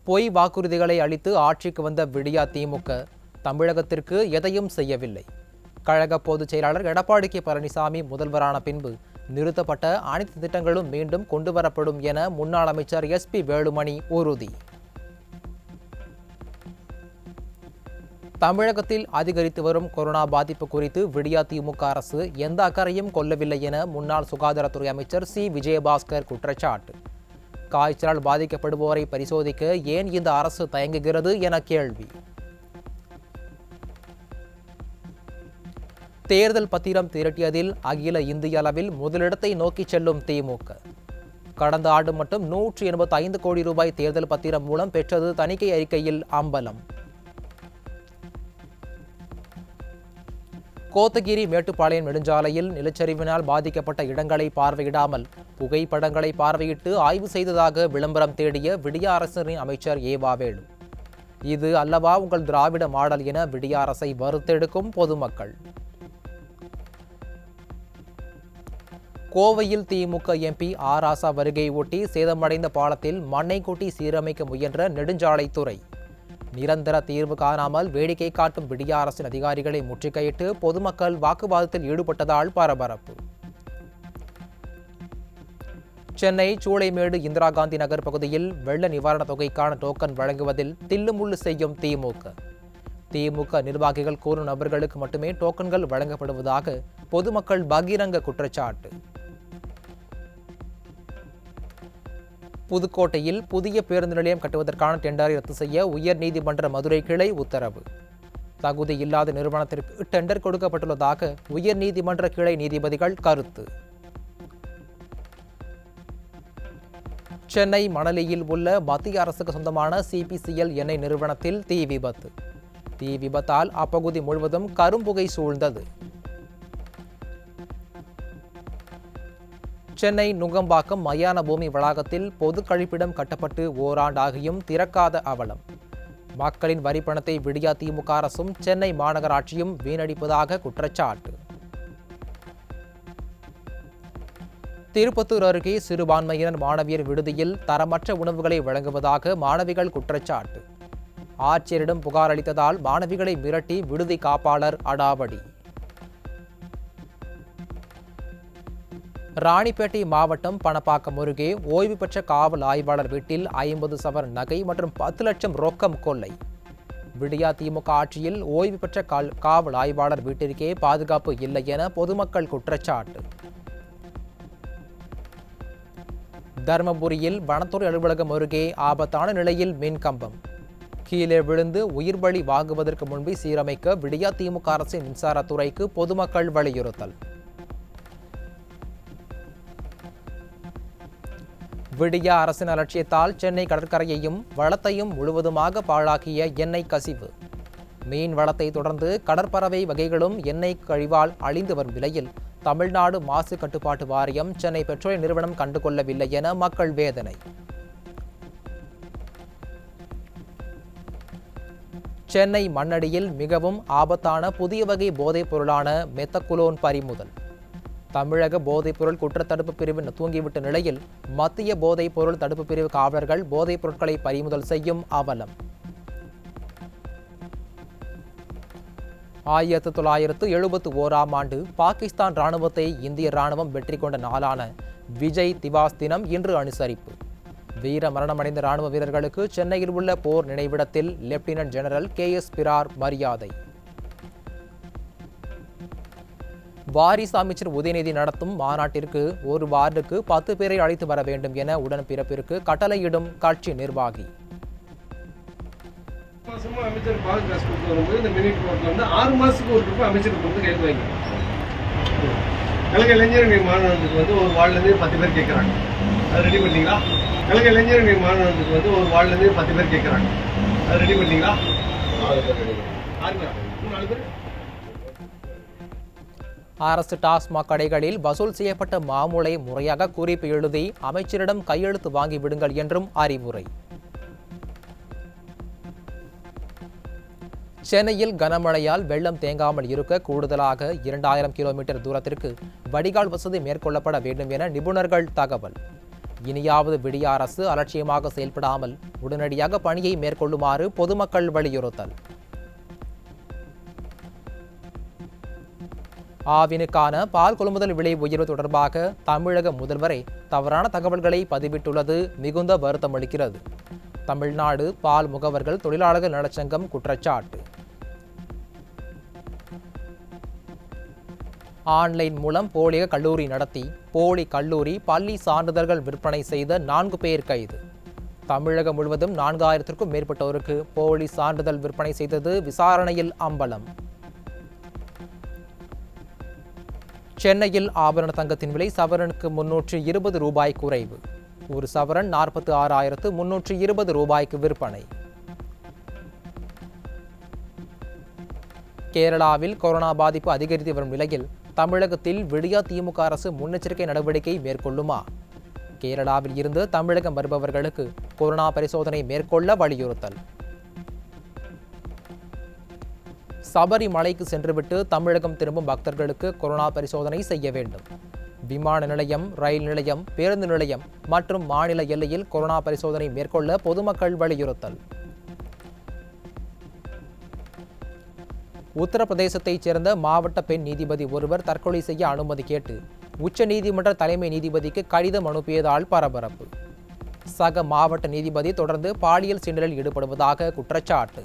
பொய் வாக்குறுதிகளை அளித்து ஆட்சிக்கு வந்த விடியா திமுக தமிழகத்திற்கு எதையும் செய்யவில்லை. கழக பொதுச் செயலாளர் எடப்பாடி கே பழனிசாமி முதல்வரான பின்பு நிறுத்தப்பட்ட அனைத்து திட்டங்களும் மீண்டும் கொண்டுவரப்படும் என முன்னாள் அமைச்சர் SP வேலுமணி உறுதி. தமிழகத்தில் அதிகரித்து வரும் கொரோனா பாதிப்பு குறித்து விடியா திமுக அரசு எந்த அக்கறையும் கொள்ளவில்லை என முன்னாள் சுகாதாரத்துறை அமைச்சர் C விஜயபாஸ்கர் குற்றச்சாட்டு. காய்ச்சலால் பாதிக்கப்படுவோரை பரிசோதிக்க ஏன் இந்த அரசு தயங்குகிறது என கேள்வி. தேர்தல் பத்திரம் திரட்டியதில் அகில இந்திய அளவில் முதலிடத்தை நோக்கி செல்லும் திமுக. கடந்த ஆண்டு மட்டும் 185 கோடி ரூபாய் தேர்தல் பத்திரம் மூலம் பெற்றது தணிக்கை அறிக்கையில் அம்பலம். கோத்தகிரி மேட்டுப்பாளையம் நெடுஞ்சாலையில் நிலச்சரிவினால் பாதிக்கப்பட்ட இடங்களை பார்வையிடாமல் புகைப்படங்களை பார்வையிட்டு ஆய்வு செய்ததாக விளம்பரம் தேடிய விடியா அரசின் அமைச்சர் ஏவாவேலு. இது அல்லவா உங்கள் திராவிட மாடல் என விடியா அரசை வறுத்தெடுக்கும் பொதுமக்கள். கோவையில் திமுக MP R ராசா வருகையை ஒட்டி சேதமடைந்த பாலத்தில் மண்ணை கொட்டி சீரமைக்க முயன்ற நெடுஞ்சாலைத்துறை. நிரந்தர தீர்வு காணாமல் வேடிக்கை காட்டும் விடியா அரசின் அதிகாரிகளை முற்றுகையிட்டு பொதுமக்கள் வாக்குவாதத்தில் ஈடுபட்டதால் பரபரப்பு. சென்னை சூளைமேடு இந்திரா காந்தி நகர் பகுதியில் வெள்ள நிவாரணத் தொகைக்கான டோக்கன் வழங்குவதில் தில்லுமுள்ளு செய்யும் திமுக நிர்வாகிகள் கூறும் நபர்களுக்கு மட்டுமே டோக்கன்கள் வழங்கப்படுவதாக பொதுமக்கள் பகிரங்க குற்றச்சாட்டு. புதுக்கோட்டையில் புதிய பேருந்து நிலையம் கட்டுவதற்கான டெண்டரை ரத்து செய்ய உயர்நீதிமன்ற மதுரை கிளை உத்தரவு. தகுதி இல்லாத நிறுவனத்திற்கு டெண்டர் கொடுக்கப்பட்டுள்ளதாக உயர்நீதிமன்ற கிளை நீதிபதிகள் கருத்து. சென்னை மணலியில் உள்ள மத்திய அரசுக்கு சொந்தமான CPCL எண்ணெய் நிறுவனத்தில் தீ விபத்தால் அப்பகுதி முழுவதும் கரும்புகை சூழ்ந்தது. சென்னை நுங்கம்பாக்கம் மயான பூமி வளாகத்தில் பொது கழிப்பிடம் கட்டப்பட்டு ஓராண்டாகியும் திறக்காத அவலம். மக்களின் வரிப்பணத்தை விடியா திமுக அரசும் சென்னை மாநகராட்சியும் வீணடிப்பதாக குற்றச்சாட்டு. திருப்பத்தூர் அருகே சிறுபான்மையினர் மாணவியர் விடுதியில் தரமற்ற உணவுகளை வழங்குவதாக மாணவிகள் குற்றச்சாட்டு. ஆட்சியரிடம் புகார் அளித்ததால் மாணவிகளை மிரட்டி விடுதி காப்பாளர் அடாவடி. ராணிப்பேட்டை மாவட்டம் பணப்பாக்கம் அருகே ஓய்வு பெற்ற காவல் ஆய்வாளர் வீட்டில் 50 சவரன் நகை மற்றும் 10 லட்சம் ரொக்கம் கொள்ளை. விடியா திமுக ஆட்சியில் ஓய்வு பெற்ற காவல் ஆய்வாளர் வீட்டிற்கே பாதுகாப்பு இல்லை என பொதுமக்கள் குற்றச்சாட்டு. தர்மபுரியில் வனத்துறை அலுவலகம் அருகே ஆபத்தான நிலையில் மின்கம்பம். கீழே விழுந்து உயிர் பலி வாங்குவதற்கு முன்பே சீரமைக்க விடியா திமுக அரசின் மின்சாரத்துறைக்கு பொதுமக்கள் வலியுறுத்தல். விடியா அரசின் அலட்சியத்தால் சென்னை கடற்கரையையும் வளத்தையும் முழுவதுமாக பாழாக்கிய எண்ணெய் கசிவு. மீன் வளத்தை தொடர்ந்து கடற்பறவை வகைகளும் எண்ணெய் கழிவால் அழிந்து வரும் நிலையில் தமிழ்நாடு மாசு கட்டுப்பாட்டு வாரியம் சென்னை பெட்ரோலிய நிறுவனம் கண்டுகொள்ளவில்லை என மக்கள் வேதனை. சென்னை மண்ணடியில் மிகவும் ஆபத்தான புதிய வகை போதைப் பொருளான மெத்தகுலோன் பறிமுதல். தமிழக போதைப்பொருள் குற்றத்தடுப்பு பிரிவு தூங்கிவிட்ட நிலையில் மத்திய போதைப் பொருள் தடுப்பு பிரிவு காவலர்கள் போதைப் பொருட்களை பறிமுதல் செய்யும் அவலம். 1971ஆம் ஆண்டு பாகிஸ்தான் ராணுவத்தை இந்திய ராணுவம் வெற்றி கொண்ட நாளான விஜய் திவாஸ் தினம் இன்று அனுசரிப்பு. வீர மரணமடைந்த ராணுவ வீரர்களுக்கு சென்னையில் உள்ள போர் நினைவிடத்தில் லெப்டினன்ட் ஜெனரல் KS பிரார் மரியாதை. வாரிசு அமைச்சர் உதயநிதி நடத்தும் மாநாட்டிற்கு ஒரு வார்டுக்கு 10 பேரை அழைத்து வர வேண்டும் என உடன்பிறப்பிற்கு கட்டளையிடும் கட்சி நிர்வாகி. அமைச்சர் பாதுகாப்பு வரும்போது இந்த மினி கோர்ட்ல வந்து 6 மாசத்துக்கு ஒரு ரூபாய் அமைச்சருக்கு வந்து கைது வாங்கி கழக இளைஞர்கள் மாநாட்டுக்கு வந்து ஒரு வார்டுல இருந்து 10 பேர் கேட்கறாங்க. அது ரெடி பண்ணீங்களா? கழக இளைஞர்கள் மாநாட்டுக்கு வந்து ஒரு வார்டுல இருந்து 10 பேர் கேட்கறாங்க. அது ரெடி பண்ணீங்களா? 4 பேர். அரசு டாஸ்மாக் கடைகளில் வசூல் செய்யப்பட்ட மாமூலை முறையாக குறிப்பு எழுதி அமைச்சரிடம் கையெழுத்து வாங்கி விடுங்கள் என்றும் அறிவுரை. சென்னையில் கனமழையால் வெள்ளம் தேங்காமல் இருக்க கூடுதலாக 2000 கிலோமீட்டர் தூரத்திற்கு வடிகால் வசதி மேற்கொள்ளப்பட வேண்டும் என நிபுணர்கள் தகவல். இனியாவது விடிய அரசு அலட்சியமாக செயல்படாமல் உடனடியாக பணியை மேற்கொள்ளுமாறு பொதுமக்கள் வலியுறுத்தல். ஆவினுக்கான பால் கொள்முதல் விலை உயர்வு தொடர்பாக தமிழக முதல்வரை தவறான தகவல்களை பதிவிட்டுள்ளது மிகுந்த வருத்தம் அளிக்கிறது. தமிழ்நாடு பால் முகவர்கள் தொழிலாளர்கள் நலச்சங்கம் குற்றச்சாட்டு. ஆன்லைன் மூலம் போலியாக கல்லூரி நடத்தி போலி கல்லூரி பள்ளி சான்றிதழ்கள் விற்பனை செய்த 4 பேர் கைது. தமிழகம் முழுவதும் 4000க்கும் மேற்பட்டோருக்கு போலி சான்றிதழ் விற்பனை செய்தது விசாரணையில் அம்பலம். சென்னையில் ஆபரண தங்கத்தின் விலை சவரனுக்கு 320 ரூபாய் குறைவு. ஒரு சவரன் 46,320 ரூபாய்க்கு விற்பனை. கேரளாவில் கொரோனா பாதிப்பு அதிகரித்து வரும் நிலையில் தமிழகத்தில் விடியா திமுக அரசு முன்னெச்சரிக்கை நடவடிக்கை மேற்கொள்ளுமா? கேரளாவில் இருந்து தமிழகம் வருபவர்களுக்கு கொரோனா பரிசோதனை மேற்கொள்ள வலியுறுத்தல். சபரிமலைக்கு சென்றுவிட்டு தமிழகம் திரும்பும் பக்தர்களுக்கு கொரோனா பரிசோதனை செய்ய வேண்டும். விமான நிலையம், ரயில் நிலையம், பேருந்து நிலையம் மற்றும் மாநில எல்லையில் கொரோனா பரிசோதனை மேற்கொள்ள பொதுமக்கள் வலியுறுத்தல். உத்தரப்பிரதேசத்தைச் சேர்ந்த மாவட்ட பெண் நீதிபதி ஒருவர் தற்கொலை செய்ய அனுமதி கேட்டு உச்சநீதிமன்ற தலைமை நீதிபதிக்கு கடிதம் அனுப்பியதால் பரபரப்பு. சக மாவட்ட நீதிபதி தொடர்ந்து பாலியல் சீண்டலில் ஈடுபடுவதாக குற்றச்சாட்டு.